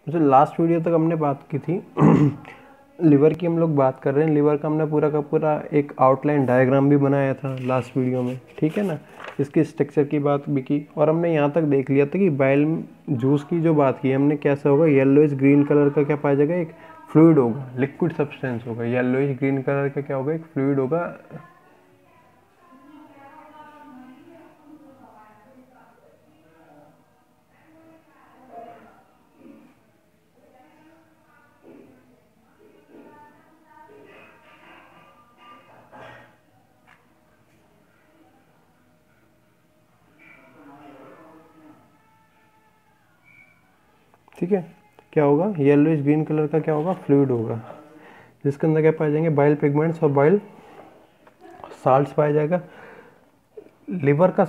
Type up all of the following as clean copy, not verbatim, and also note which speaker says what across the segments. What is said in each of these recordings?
Speaker 1: जो last video तक हमने बात की थी लिवर की हम लोग बात कर रहे हैं। लिवर का हमने पूरा का पूरा एक आउटलाइन डायग्राम भी बनाया था लास्ट वीडियो में, ठीक है ना। इसकी स्ट्रक्चर की बात भी की और हमने यहाँ तक देख लिया था कि बाइल जूस की जो बात की हमने, कैसा होगा, येलोइश ग्रीन कलर का क्या पाया जाएगा, एक फ्लूइड होगा, लिक्विड सब्सटेंस होगा। येलोइश ग्रीन कलर का क्या होगा, एक फ्लूइड होगा। ठीक है, क्या होगा, येलोइश ग्रीन कलर का क्या होगा, फ्लूइड होगा, जिसके अंदर क्या पाए जाएंगे, बाइल पिगमेंट्स और बाइल साल्ट्स पाया जाएगा। लिवर का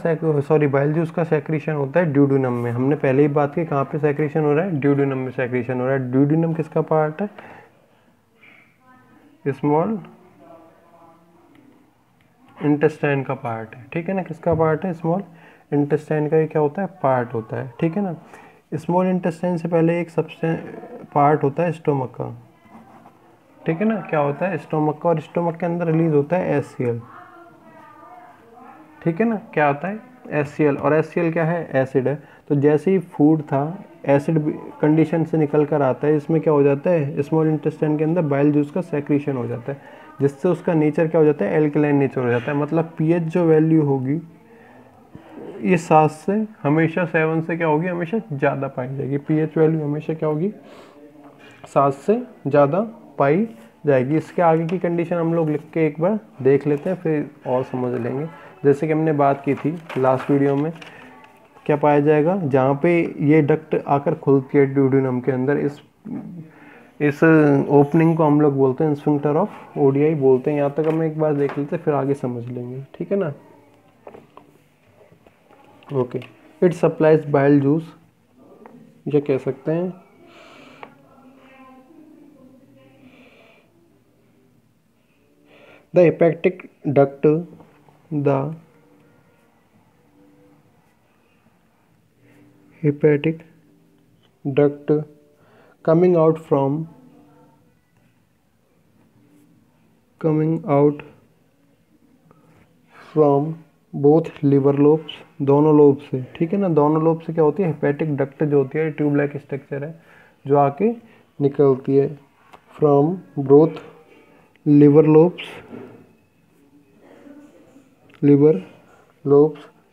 Speaker 1: बाइल जूस का सेक्रेशन होता है ड्यूडेनम में। हमने पहले ही बात की, कहाँ पे सेक्रेशन हो रहा है, ड्यूडेनम में सेक्रेशन हो रहा है। ड्यूडेनम किसका पार्ट है, स्मॉल इंटेस्टाइन का पार्ट है, ठीक है ना। किसका पार्ट है, स्मॉल इंटेस्टाइन का ये क्या होता है, पार्ट होता है, ठीक है ना। स्मॉल इंटेस्टाइन से पहले एक सबसे पार्ट होता है स्टोमक का, ठीक है ना। क्या होता है, स्टोमक का, और स्टोमक के अंदर रिलीज होता है HCl, ठीक है ना। क्या होता है, HCl, और HCl क्या है, एसिड है। तो जैसे ही फूड था एसिड कंडीशन से निकल कर आता है, इसमें क्या हो जाता है, स्मॉल इंटेस्टाइन के अंदर बाइल जूस का सेक्रेशन हो जाता है, जिससे उसका नेचर क्या हो जाता है, एल्कलाइन नेचर हो जाता है। मतलब पीएच जो वैल्यू होगी ये 7 से हमेशा 7 से क्या होगी, हमेशा ज़्यादा पाई जाएगी। पीएच वैल्यू हमेशा क्या होगी, 7 से ज़्यादा पाई जाएगी। इसके आगे की कंडीशन हम लोग लिख के एक बार देख लेते हैं, फिर और समझ लेंगे। जैसे कि हमने बात की थी लास्ट वीडियो में, क्या पाया जाएगा, जहाँ पे ये डक्ट आकर खुलती है ड्यूडेनम के अंदर, इस ओपनिंग को हम लोग बोलते हैं स्फिंक्टर ऑफ ओडियाई बोलते हैं। यहाँ तक हम एक बार देख लेते हैं, फिर आगे समझ लेंगे, ठीक है ना। Okay, it supplies bile juice, ये कह सकते हैं the hepatic duct, the hepatic duct coming out from both liver lobes, दोनों लोब से, ठीक है ना। दोनों लोब से क्या होती है, हेपेटिक डक्ट जो होती है, ट्यूब लाइक स्ट्रक्चर है जो आके निकलती है from both liver lobes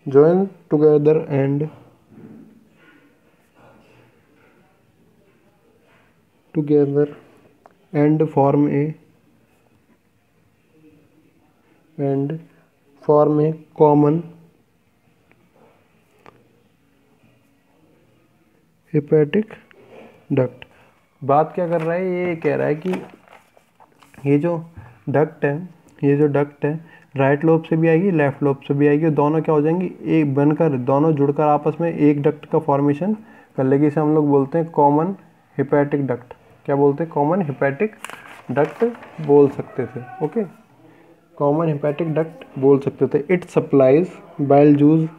Speaker 1: join together and form a common hepatic duct. बात क्या कर रहा है, ये कह रहा है कि ये जो डक्ट है राइट लोब से भी आएगी, लेफ्ट लोब से भी आएगी, दोनों क्या हो जाएंगी, एक बनकर, दोनों जुड़कर आपस में एक डक्ट का फॉर्मेशन कर लेगी। इसे हम लोग बोलते हैं कॉमन हेपेटिक डक्ट। क्या बोलते हैं, कॉमन हेपेटिक डक्ट बोल सकते थे। ओके, कॉमन हेपेटिक डक्ट बोल सकते थे। It supplies bile juice,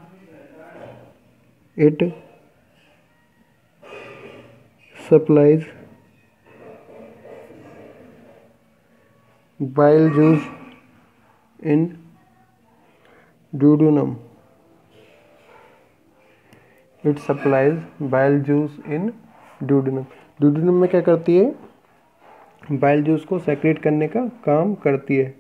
Speaker 1: it supplies bile juice in duodenum, it supplies bile juice in duodenum। duodenum में क्या करती है, बाइल जूस को सेक्रेट करने का काम करती है।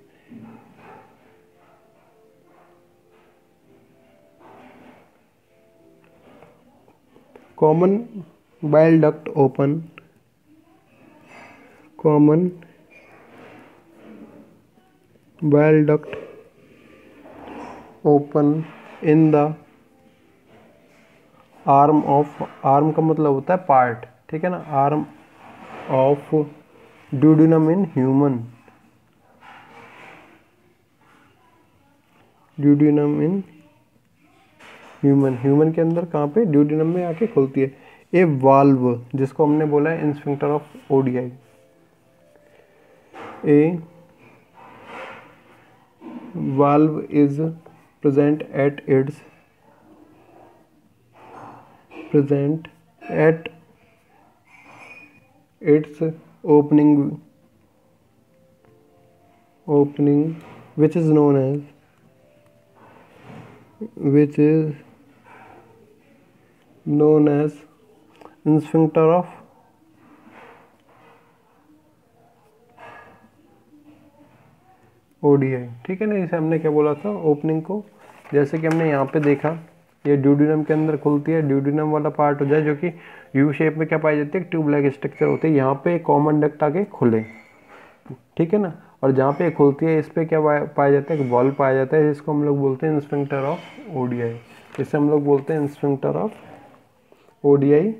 Speaker 1: Common bile duct open, common bile duct open in the arm of, arm का मतलब होता है पार्ट, ठीक है ना, arm of duodenum in human, duodenum in human के अंदर कहाँ पे, duodenum में आके खुलती है। ए वाल्व, जिसको हमने बोला है sphincter of ODI, A valve is present at its opening which is known as sphincter of ODI. ठीक है ना, इसे हमने क्या बोला था, ओपनिंग को, जैसे कि हमने यहाँ पे देखा ये ड्यूडेनम के अंदर खुलती है, ड्यूडेनम वाला पार्ट हो जाए जो कि यू शेप में क्या पाई जाती है, ट्यूब लाइक स्ट्रक्चर होती है, यहाँ पे कॉमन डक्ट आके खुले। ठीक है ना, और जहाँ पे खुलती है इस पे क्या पाया जाता है, वॉल्व पाया जाता है, जिसको हम लोग बोलते हैं स्फिंक्टर ऑफ ओडीआई। इसे हम लोग बोलते हैं स्फिंक्टर ऑफ ओडीआई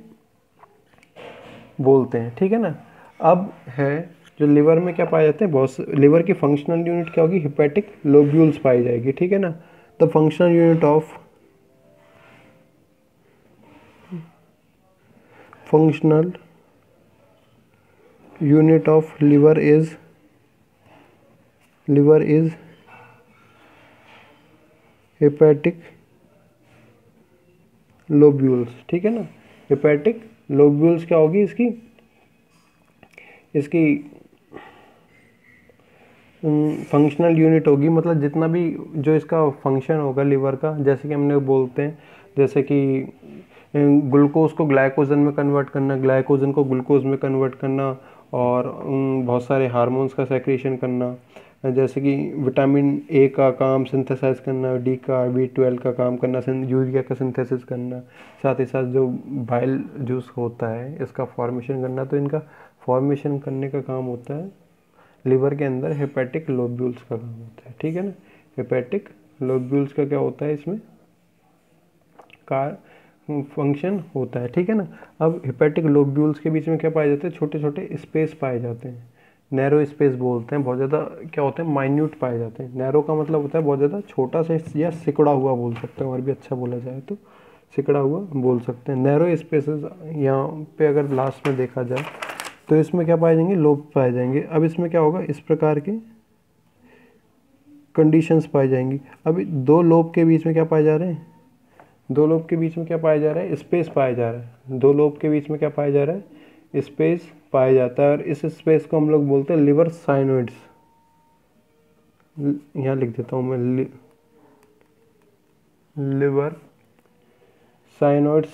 Speaker 1: बोलते हैं। ठीक है ना, अब है जो लिवर में क्या पाए जाते हैं, बहुत लिवर की फंक्शनल यूनिट क्या होगी, हिपैटिक लोब्यूल्स पाई जाएगी। ठीक है ना, the functional unit of liver is hepatic lobules. ठीक है ना, हेपेटिक लोब्यूल्स क्या होगी, इसकी फंक्शनल यूनिट होगी, मतलब जितना भी जो इसका फंक्शन होगा लिवर का, जैसे कि हमने बोलते हैं, जैसे कि ग्लूकोज को ग्लाइकोजन में कन्वर्ट करना, ग्लाइकोजन को ग्लूकोज में कन्वर्ट करना, और बहुत सारे हार्मोन्स का सेक्रेशन करना, जैसे कि विटामिन ए का काम सिंथेसाइज करना, डी का, B12 का काम करना, यूरिया का सिंथेसिस करना, साथ ही साथ जो बाइल जूस होता है इसका फॉर्मेशन करना। तो इनका फॉर्मेशन करने का काम होता है लिवर के अंदर, हेपेटिक लोब्यूल्स का काम होता है। ठीक है ना, हेपेटिक लोब्यूल्स का क्या होता है, इसमें कार फंक्शन होता है। ठीक है ना, अब हेपेटिक लोब्यूल्स के बीच में क्या पाए जाते हैं, छोटे छोटे स्पेस पाए जाते हैं, नैरो स्पेस बोलते हैं, बहुत ज़्यादा क्या होते हैं, माइन्यूट पाए जाते हैं। नैरो का मतलब होता है बहुत ज़्यादा छोटा सा, या सिकुड़ा हुआ बोल सकते हैं, और भी अच्छा बोला जाए तो सिकुड़ा हुआ बोल सकते हैं। नैरो स्पेसेस यहाँ पे अगर लास्ट में देखा जाए तो इसमें क्या पाए जाएंगे, लोब पाए जाएंगे। अब इसमें क्या होगा, इस प्रकार के कंडीशंस पाई जाएंगी। अभी दो लोब के बीच में क्या पाए जा रहे हैं, दो लोब के बीच में क्या पाया जा रहा है, स्पेस पाया जा रहा है। दो लोब के बीच में क्या पाया जा रहा है, स्पेस पाया जाता है, और इस स्पेस को हम लोग बोलते हैं लिवर साइनोइड्स। यहाँ लिख देता हूँ मैं, लिवर साइनोइड्स।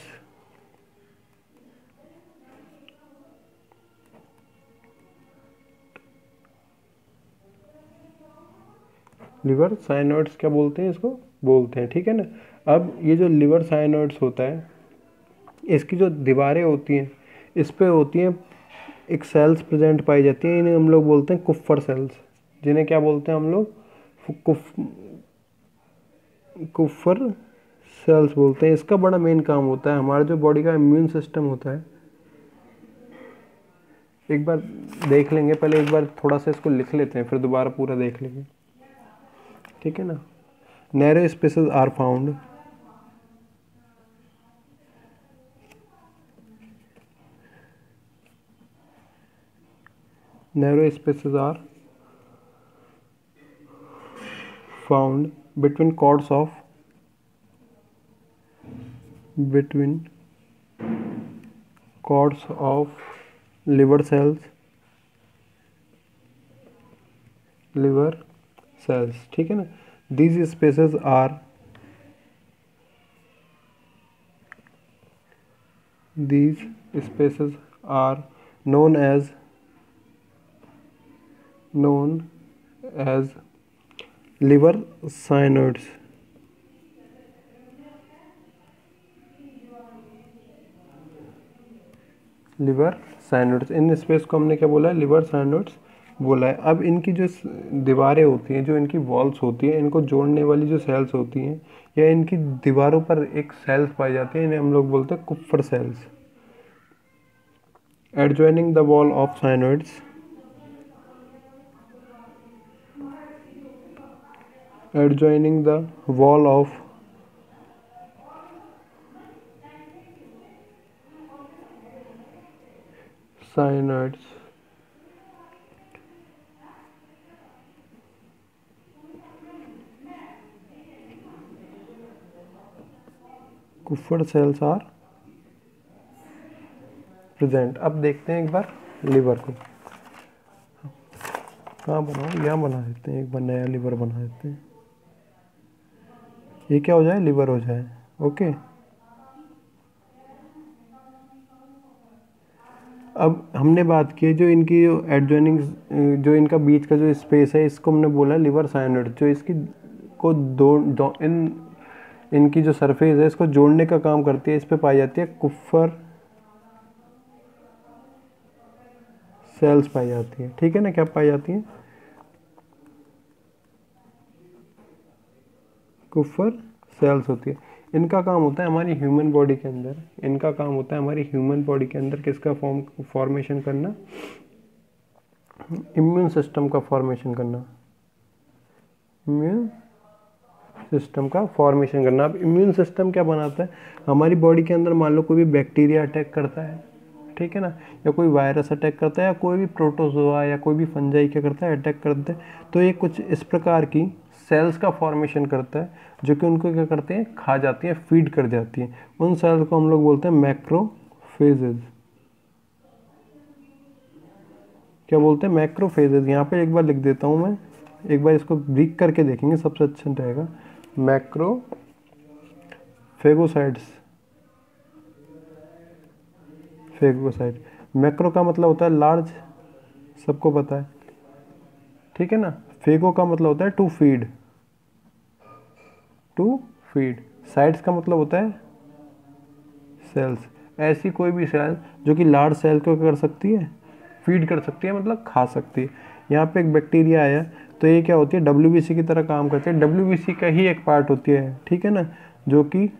Speaker 1: लिवर साइनोइड्स क्या बोलते हैं, इसको बोलते हैं। ठीक है ना, अब ये जो लिवर साइनोइड्स होता है, इसकी जो दीवारें होती हैं इस पे होती हैं एक सेल्स प्रेजेंट पाई जाती हैं, इन्हें हम लोग बोलते हैं कुफ्फर सेल्स। जिन्हें क्या बोलते हैं हम लोग, कुफ्फर सेल्स बोलते हैं। इसका बड़ा मेन काम होता है, हमारा जो बॉडी का इम्यून सिस्टम होता है, एक बार देख लेंगे, पहले एक बार थोड़ा सा इसको लिख लेते हैं, फिर दोबारा पूरा देख लेंगे। ठीक है ना, narrow spaces are found narrow spaces are found between cords of liver cells। ठीक है ना, these spaces are known as liver cyanoids। Liver sinusoids, इन स्पेस को हमने क्या बोला है, लिवर साइनोइड्स बोला है। अब इनकी जो दीवारें होती हैं, जो इनकी वॉल्स होती हैं, इनको जोड़ने वाली जो सेल्स होती हैं, या इनकी दीवारों पर एक सेल्स पाई जाती है, इन्हें हम लोग बोलते हैं Kupffer cells. Adjoining the wall of sinusoids, adjoining the wall of cyanoids Kupffer cells are present. अब देखते हैं एक बार लिवर को। कहाँ बनाओ, यहाँ बना देते हैं, एक बार नया लिवर बना देते हैं। ये क्या हो जाए, लिवर हो जाए। ओके, अब हमने बात की जो इनकी जो एडजॉइनिंग, जो इनका बीच का जो स्पेस है, इसको हमने बोला लिवर साइनोइड। जो इसकी को इनकी जो सरफेस है इसको जोड़ने का काम करती है। इस पे पाई जाती है कुफर सेल्स पाई जाती है, ठीक है ना। क्या पाई जाती है, कुफर सेल्स होती है। इनका काम होता है हमारी ह्यूमन बॉडी के अंदर, इनका काम होता है हमारी ह्यूमन बॉडी के अंदर किसका फॉर्मेशन करना, इम्यून सिस्टम का फॉर्मेशन करना, इम्यून सिस्टम का फॉर्मेशन करना। अब इम्यून सिस्टम क्या बनाता है, हमारी बॉडी के अंदर मान लो कोई भी बैक्टीरिया अटैक करता है, ठीक है ना, या कोई वायरस अटैक करता है, या कोई भी प्रोटोजोआ या कोई भी फंजाई क्या करता है, अटैक करते हैं, तो ये कुछ इस प्रकार की सेल्स का फॉर्मेशन करता है जो कि उनको क्या करते हैं, खा जाती हैं, फीड कर जाती हैं। उन सेल्स को हम लोग बोलते हैं मैक्रोफेजेज। क्या बोलते हैं, मैक्रोफेजेज। यहाँ पे एक बार लिख देता हूँ मैं, एक बार इसको ब्रीक करके देखेंगे, सबसे अच्छा रहेगा। मैक्रोफेगोसाइट्स, फेगोसाइट। मैक्रो का मतलब होता है लार्ज, सबको पता है, ठीक है ना। फेगो का मतलब होता है to feed, to feed. Sides का मतलब होता है सेल्स। ऐसी कोई भी सेल जो कि लार्ज सेल को कर सकती है, फीड कर सकती है, मतलब खा सकती है। यहाँ पे एक बैक्टीरिया आया तो ये क्या होती है, डब्ल्यूबीसी की तरह काम करती है। डब्ल्यूबीसी का ही एक पार्ट होती है, ठीक है ना, जो कि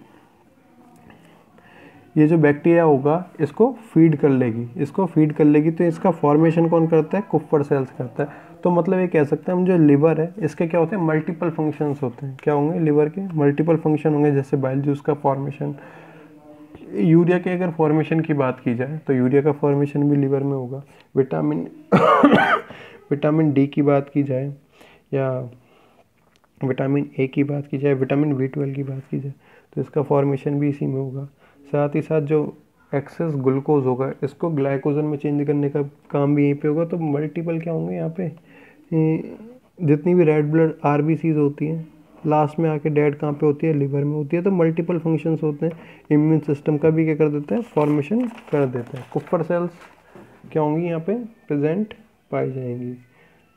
Speaker 1: ये जो बैक्टीरिया होगा इसको फीड कर लेगी, इसको फीड कर लेगी। तो इसका फॉर्मेशन कौन करता है, कुफर सेल्स करता है। तो मतलब ये कह सकते हैं हम, जो लिवर है इसके क्या होते हैं, मल्टीपल फंक्शंस होते हैं। क्या होंगे, लिवर के मल्टीपल फंक्शन होंगे, जैसे बाइल जूस का फॉर्मेशन। यूरिया के अगर फॉर्मेशन की बात की जाए तो यूरिया का फॉर्मेशन भी लिवर में होगा। विटामिन विटामिन डी की बात की जाए, या विटामिन ए की बात की जाए, विटामिन B12 की बात की जाए, तो इसका फॉर्मेशन भी इसी में होगा। साथ ही साथ जो एक्सेस ग्लूकोज होगा इसको ग्लाइकोजन में चेंज करने का काम भी यहीं पे होगा। तो मल्टीपल क्या होंगे यहाँ पे, जितनी भी रेड ब्लड आरबीसीज होती हैं, लास्ट में आके डेड कहाँ पे होती है, लिवर में होती है। तो मल्टीपल फंक्शंस होते हैं। इम्यून सिस्टम का भी क्या कर देता है, फॉर्मेशन कर देता है। कुफर सेल्स क्या होंगी यहाँ पे प्रेजेंट पाई जाएंगी।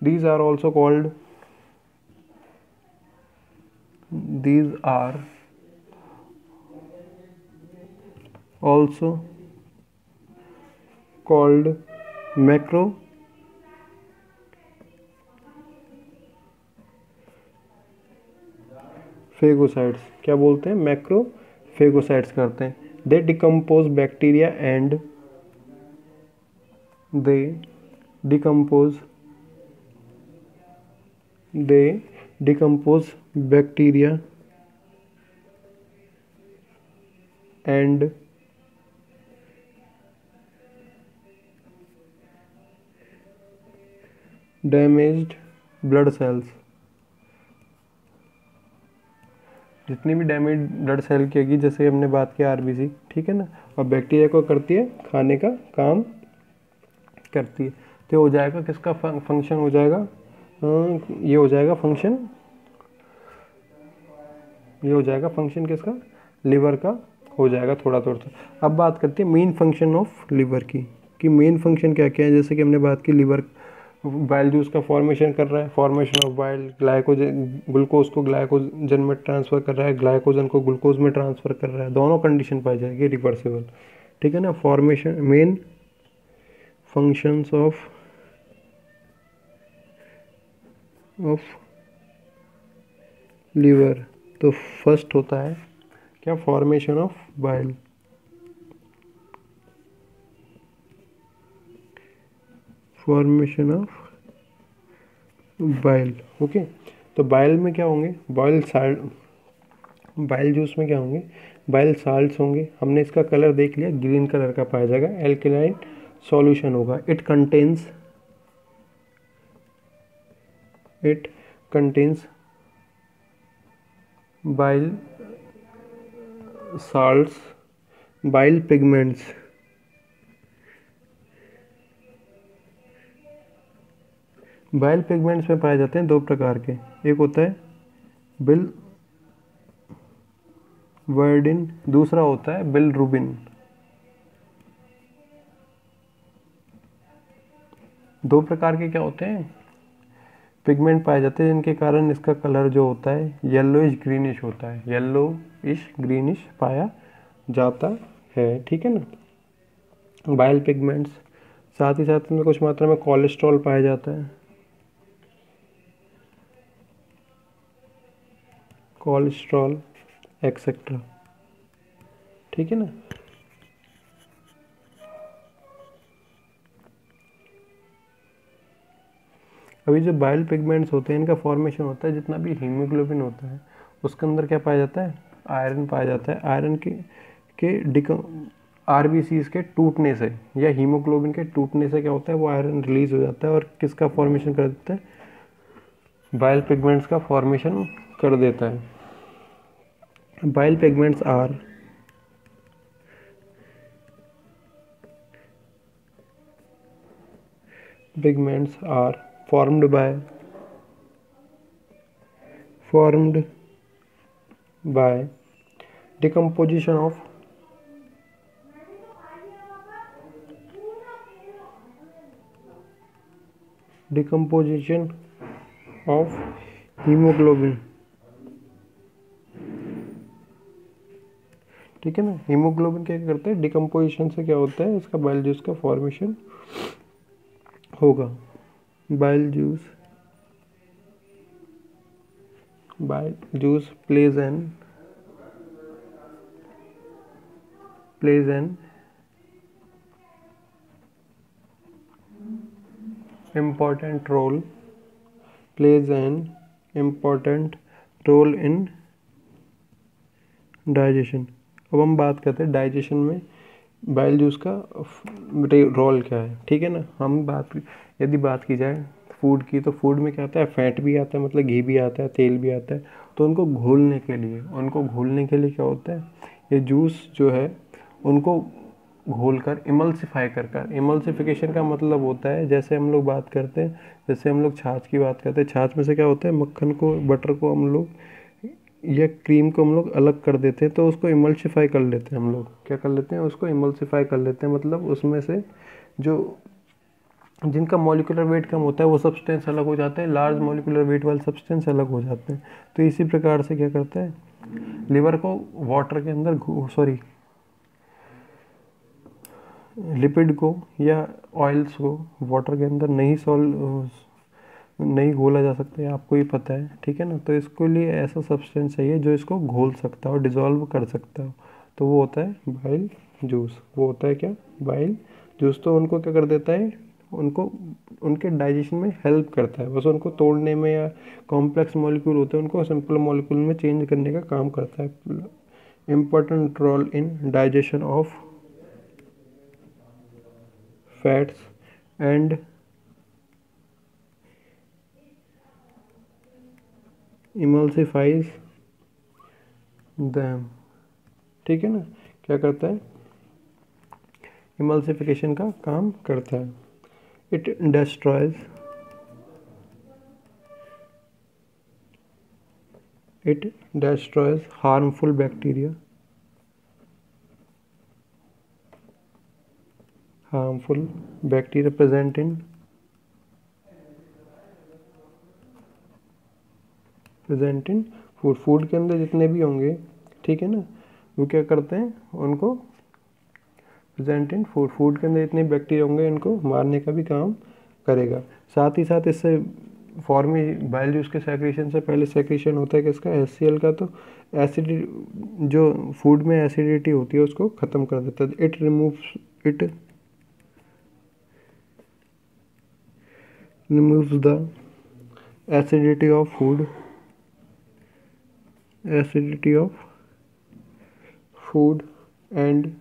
Speaker 1: These are also called, these are also called macrophagocytes. क्या बोलते हैं, मैक्रोफेगोसाइट्स करते हैं। They decompose bacteria and they decompose bacteria and damaged blood cells. जितनी भी डैमेज ब्लड सेल की होगी, जैसे हमने बात की आरबीसी, ठीक है ना, और बैक्टीरिया को करती है, खाने का काम करती है। तो हो जाएगा किसका फंक्शन हो जाएगा, ये हो जाएगा फंक्शन, ये हो जाएगा फंक्शन किसका, लिवर का हो जाएगा थोड़ा थोड़ा। अब बात करते हैं मेन फंक्शन ऑफ लिवर की, कि मेन फंक्शन क्या क्या है। जैसे कि हमने बात की, लिवर बाइल जूस का फॉर्मेशन कर रहा है, formation of bile, glycogen, glucose को ग्लाइकोजन में ट्रांसफ़र कर रहा है, ग्लाइकोजन को ग्लूकोज में ट्रांसफ़र कर रहा है। दोनों कंडीशन पाई जाएगी रिवर्सिबल, ठीक है ना। Formation, main functions of liver. तो फर्स्ट होता है क्या, formation of bile, formation of bile. Okay, तो बाइल में क्या होंगे, बाइल जूस में क्या होंगे, बाइल साल्ट्स होंगे। हमने इसका कलर देख लिया, ग्रीन कलर का पाया जाएगा, एल्कलाइन सॉल्यूशन होगा। It contains bile salts, bile pigments, bile pigments में पाए जाते हैं दो प्रकार के, एक होता है बिल वर्डिन, दूसरा होता है बिल रूबिन। दो प्रकार के क्या होते हैं पिगमेंट पाए जाते हैं जिनके कारण इसका कलर जो होता है येलोइश ग्रीनिश होता है, येलोइश ग्रीनिश पाया जाता है, ठीक है ना। बाइल पिगमेंट्स, साथ ही साथ में कुछ मात्रा में कोलेस्ट्रॉल पाया जाता है, कोलेस्ट्रॉल एक्सेट्रा, ठीक है ना। अभी जो बाइल पिगमेंट्स होते हैं इनका फॉर्मेशन होता है, जितना भी हीमोग्लोबिन होता है उसके अंदर क्या पाया जाता है, आयरन पाया जाता है। आयरन के आरबीसीज के टूटने से या हीमोग्लोबिन के टूटने से क्या होता है, वो आयरन रिलीज हो जाता है और किसका फॉर्मेशन कर देता है, बाइल पिगमेंट्स का फॉर्मेशन कर देता है। Bile pigments are formed by decomposition of haemoglobin, ठीक है ना। हीमोग्लोबिन क्या करते हैं, डिकम्पोजिशन से क्या होता है, इसका बाइल जूस का फॉर्मेशन होगा। Bile juice plays an important role in digestion. अब हम बात करते हैं डाइजेशन में बाइल जूस का रोल क्या है, ठीक है ना। यदि बात की जाए फूड की, तो फूड में क्या आता है, फैट भी आता है, मतलब घी भी आता है, तेल भी आता है। तो उनको घोलने के लिए क्या होता है, ये जूस जो है उनको घोलकर इमल्सिफिकेशन का मतलब होता है, जैसे हम लोग बात करते हैं, जैसे हम लोग छाछ की बात करते हैं, छाछ में से क्या होता है, मक्खन को, बटर को हम लोग या क्रीम को हम लोग अलग कर देते हैं, तो उसको इमल्सिफाई कर लेते हैं। हम लोग क्या कर लेते हैं, उसको इमल्सिफाई कर लेते हैं, मतलब उसमें से जो जिनका मॉलिक्यूलर वेट कम होता है वो सब्सटेंस अलग हो जाते हैं, लार्ज मॉलिक्यूलर वेट वाले सब्सटेंस अलग हो जाते हैं। तो इसी प्रकार से क्या करता है, लिवर को वाटर के अंदर लिपिड को या ऑयल्स को वाटर के अंदर नहीं घोला जा सकता है, आपको ही पता है, ठीक है ना। तो इसके लिए ऐसा सब्सटेंस चाहिए जो इसको घोल सकता हो, डिज़ोल्व कर सकता हो, तो वो होता है बाइल जूस। वो होता है क्या, बाइल जूस। तो उनको क्या कर देता है, उनको उनके डाइजेशन में हेल्प करता है, बस उनको तोड़ने में, या कॉम्प्लेक्स मॉलिक्यूल होते हैं उनको सिंपल मॉलिक्यूल में चेंज करने का काम करता है। Important role in digestion of fats and emulsifies them, ठीक है ना। क्या करता है, इमल्सिफिकेशन का काम करता है। It destroys harmful bacteria present in food के अंदर जितने भी होंगे, ठीक है ना, वो क्या करते हैं, उनको प्रेजेंट इन फूड के अंदर जितने बैक्टीरिया होंगे इनको मारने का भी काम करेगा। साथ ही साथ इससे बाइल जूस के सेक्रेशन से पहले सेक्रेशन होता है किसका, HCl का। तो एसिड जो फूड में एसिडिटी होती है उसको ख़त्म कर देता है। It removes the acidity of food and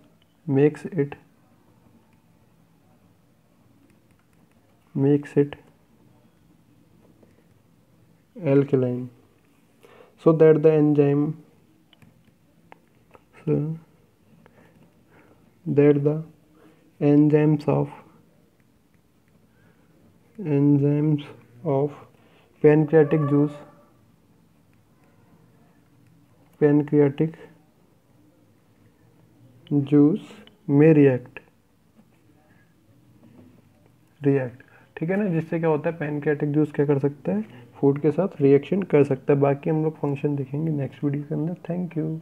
Speaker 1: makes it alkaline, so that the enzymes of pancreatic juice में रिएक्ट, ठीक है ना, जिससे क्या होता है पैनक्रियाटिक जूस क्या कर सकता है, फूड के साथ रिएक्शन कर सकता है। बाकी हम लोग फंक्शन देखेंगे नेक्स्ट वीडियो के अंदर। Thank you.